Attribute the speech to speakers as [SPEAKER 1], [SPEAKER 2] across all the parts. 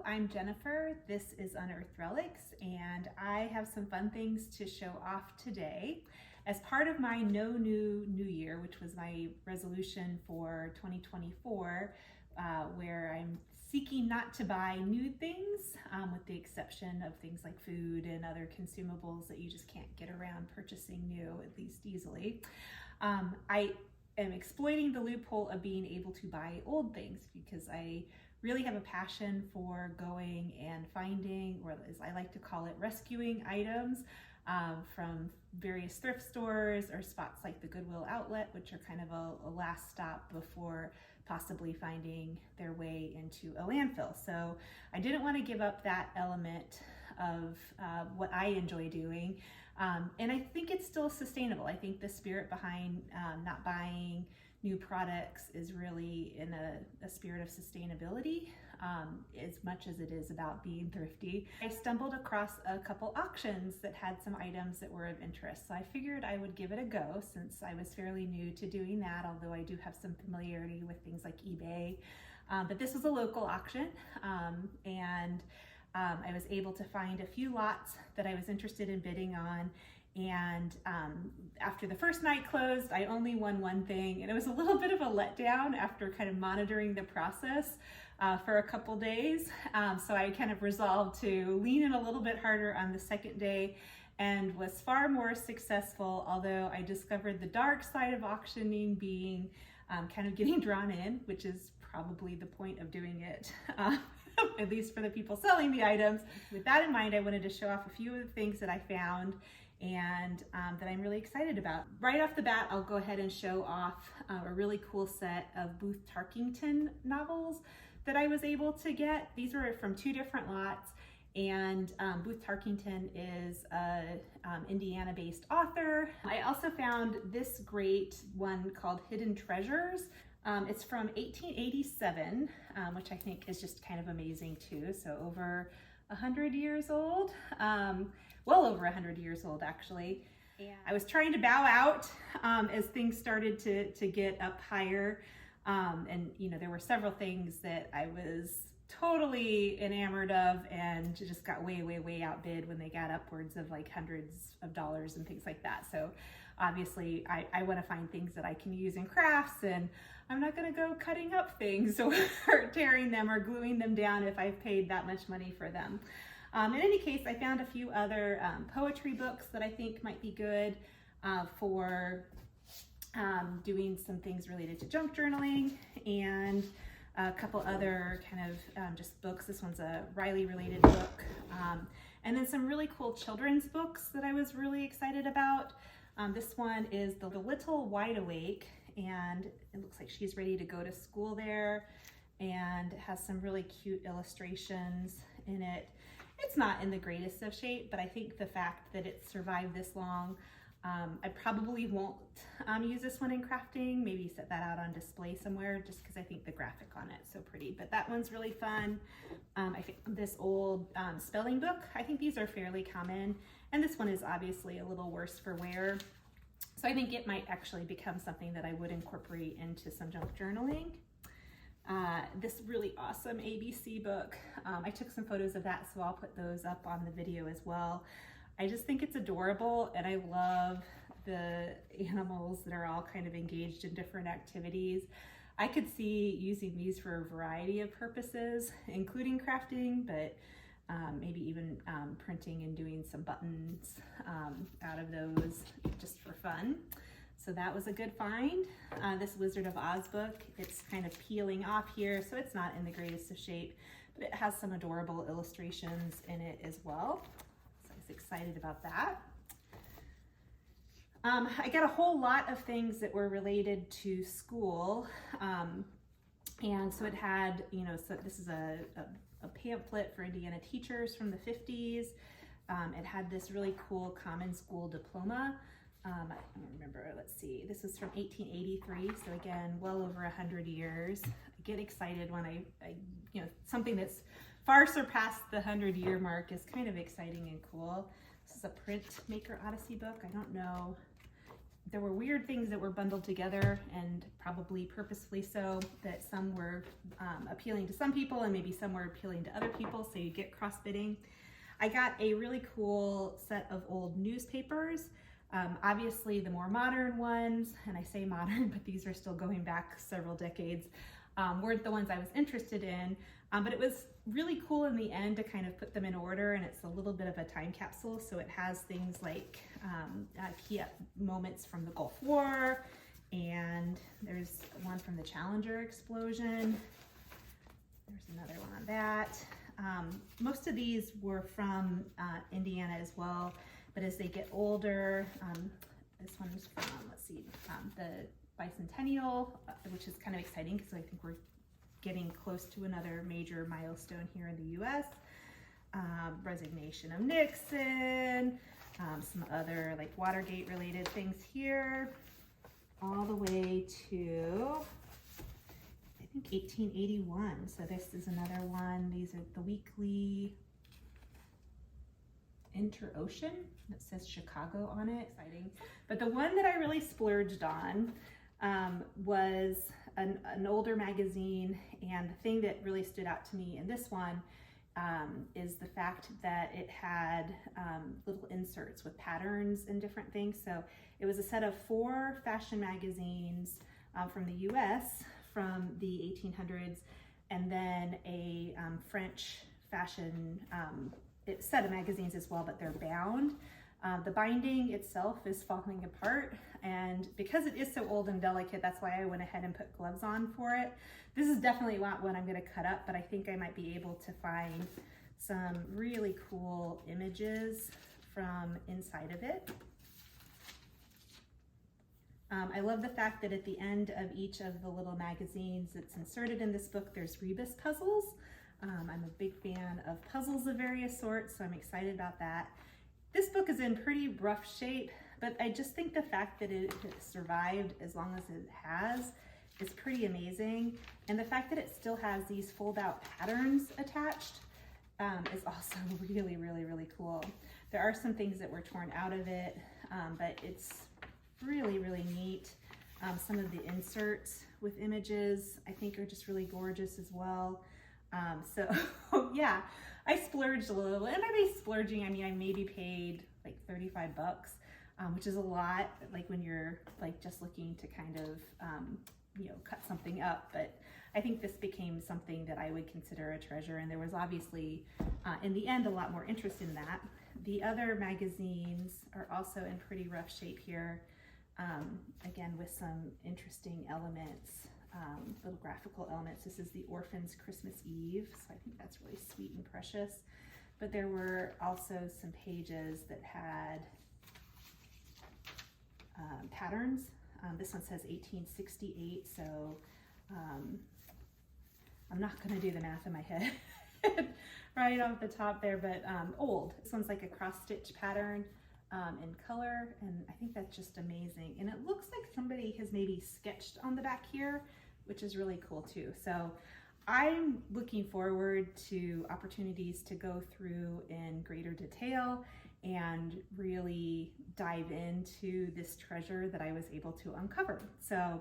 [SPEAKER 1] I'm Jennifer. This is Unearthed Relics, and I have some fun things to show off today. As part of my No New Year, which was my resolution for 2024, where I'm seeking not to buy new things, with the exception of things like food and other consumables that you just can't get around purchasing new, at least easily. I am exploiting the loophole of being able to buy old things because I really have a passion for going and finding, or as I like to call it, rescuing items from various thrift stores or spots like the Goodwill outlet, which are kind of a last stop before possibly finding their way into a landfill. So I didn't want to give up that element of what I enjoy doing. And I think it's still sustainable. I think the spirit behind not buying new products is really in a spirit of sustainability, as much as it is about being thrifty. I stumbled across a couple auctions that had some items that were of interest, so I figured I would give it a go since I was fairly new to doing that, although I do have some familiarity with things like eBay. But this was a local auction, and I was able to find a few lots that I was interested in bidding on. And after the first night closed, I only won one thing, and it was a little bit of a letdown after kind of monitoring the process for a couple days. So I kind of resolved to lean in a little bit harder on the second day and was far more successful, although I discovered the dark side of auctioning being kind of getting drawn in, which is probably the point of doing it. At least for the people selling the items. With that in mind, I wanted to show off a few of the things that I found and that I'm really excited about. Right off the bat, I'll go ahead and show off a really cool set of Booth Tarkington novels that I was able to get. These were from two different lots, and Booth Tarkington is an Indiana-based author. I also found this great one called Hidden Treasures. It's from 1887, which I think is just kind of amazing too. So over 100 years old, well over 100 years old actually. And I was trying to bow out as things started to get up higher. And you know, there were several things that I was totally enamored of and just got way outbid when they got upwards of like hundreds of dollars and things like that. So obviously I want to find things that I can use in crafts, and I'm not going to go cutting up things or tearing them or gluing them down if I've paid that much money for them. In any case, I found a few other poetry books that I think might be good for doing some things related to junk journaling, and a couple other kind of just books. This one's a Riley related book. And then some really cool children's books that I was really excited about. This one is The Little Wide Awake, and it looks like she's ready to go to school there, and it has some really cute illustrations in it. It's not in the greatest of shape, but I think the fact that it survived this long, I probably won't use this one in crafting, maybe set that out on display somewhere just because I think the graphic on it is so pretty. But that one's really fun. I think this old spelling book, I think these are fairly common, and this one is obviously a little worse for wear. So I think it might actually become something that I would incorporate into some junk journaling. This really awesome ABC book, I took some photos of that, so I'll put those up on the video as well. I just think it's adorable, and I love the animals that are all kind of engaged in different activities. I could see using these for a variety of purposes, including crafting, but maybe even printing and doing some buttons out of those just for fun. So that was a good find. This Wizard of Oz book, it's kind of peeling off here, so it's not in the greatest of shape, but it has some adorable illustrations in it as well. So I was excited about that. I got a whole lot of things that were related to school. And so it had, you know, so this is a pamphlet for Indiana teachers from the 50s. It had this really cool common school diploma. I don't remember, let's see, this was from 1883, so again, well over 100 years. I get excited when I you know, something that's far surpassed the 100-year mark is kind of exciting and cool. This is a Printmaker Odyssey book. I don't know there were weird things that were bundled together, and probably purposefully so, that some were appealing to some people and maybe some were appealing to other people, so you get cross bidding. I got a really cool set of old newspapers. Obviously the more modern ones, and I say modern, but these are still going back several decades, weren't the ones I was interested in, but it was really cool in the end to kind of put them in order, and it's a little bit of a time capsule, so it has things like key moments from the Gulf War, and there's one from the Challenger explosion. There's another one on that. Most of these were from Indiana as well, but as they get older, this one's from, let's see, the bicentennial, which is kind of exciting because I think we're getting close to another major milestone here in the US. Resignation of Nixon, some other like Watergate related things here, all the way to, I think, 1881. So this is another one. These are the weekly Interocean. It says Chicago on it. Exciting. But the one that I really splurged on was an older magazine, and the thing that really stood out to me in this one is the fact that it had little inserts with patterns and different things. So it was a set of 4 fashion magazines from the US from the 1800s, and then a French fashion set of magazines as well, but they're bound. The binding itself is falling apart, and because it is so old and delicate, that's why I went ahead and put gloves on for it. This is definitely not one I'm going to cut up, but I think I might be able to find some really cool images from inside of it. I love the fact that at the end of each of the little magazines that's inserted in this book, there's rebus puzzles. I'm a big fan of puzzles of various sorts, so I'm excited about that. This book is in pretty rough shape, but I just think the fact that it survived as long as it has is pretty amazing. And the fact that it still has these fold-out patterns attached is also really, really, really cool. There are some things that were torn out of it, but it's really, really neat. Some of the inserts with images I think are just really gorgeous as well. So yeah, I splurged a little, and by splurging, I mean I maybe paid like 35 bucks, which is a lot, like when you're like just looking to kind of, you know, cut something up. But I think this became something that I would consider a treasure, and there was obviously, in the end, a lot more interest in that. The other magazines are also in pretty rough shape here, again with some interesting elements. Little graphical elements. This is the Orphan's Christmas Eve, so I think that's really sweet and precious. But there were also some pages that had patterns. This one says 1868, so I'm not going to do the math in my head right off the top there, but old. This one's like a cross-stitch pattern in color, and I think that's just amazing. And it looks like somebody has maybe sketched on the back here, which is really cool too. So I'm looking forward to opportunities to go through in greater detail and really dive into this treasure that I was able to uncover. So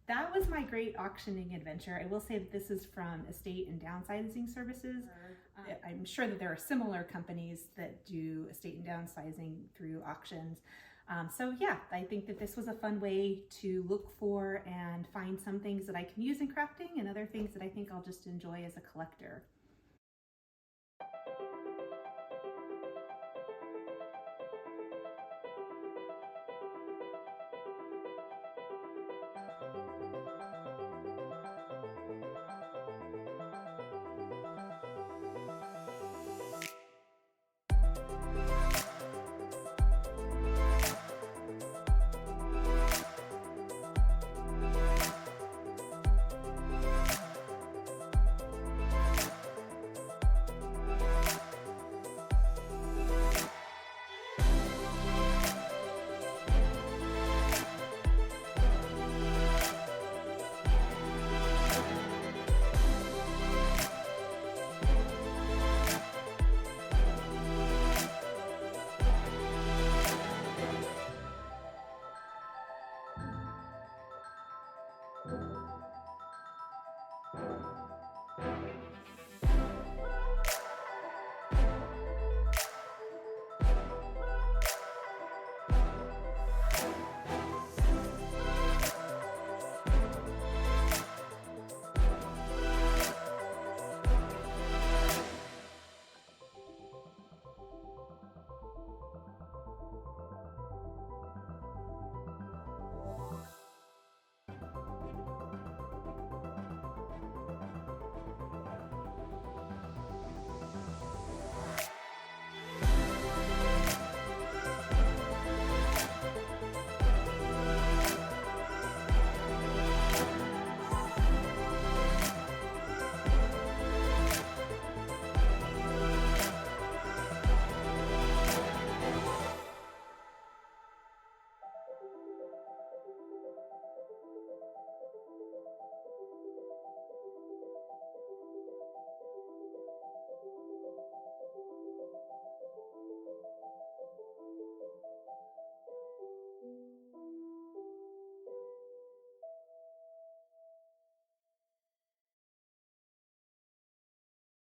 [SPEAKER 1] that was my great auctioning adventure. I will say that this is from estate and downsizing services. I'm sure that there are similar companies that do estate and downsizing through auctions. So yeah, I think that this was a fun way to look for and find some things that I can use in crafting and other things that I think I'll just enjoy as a collector.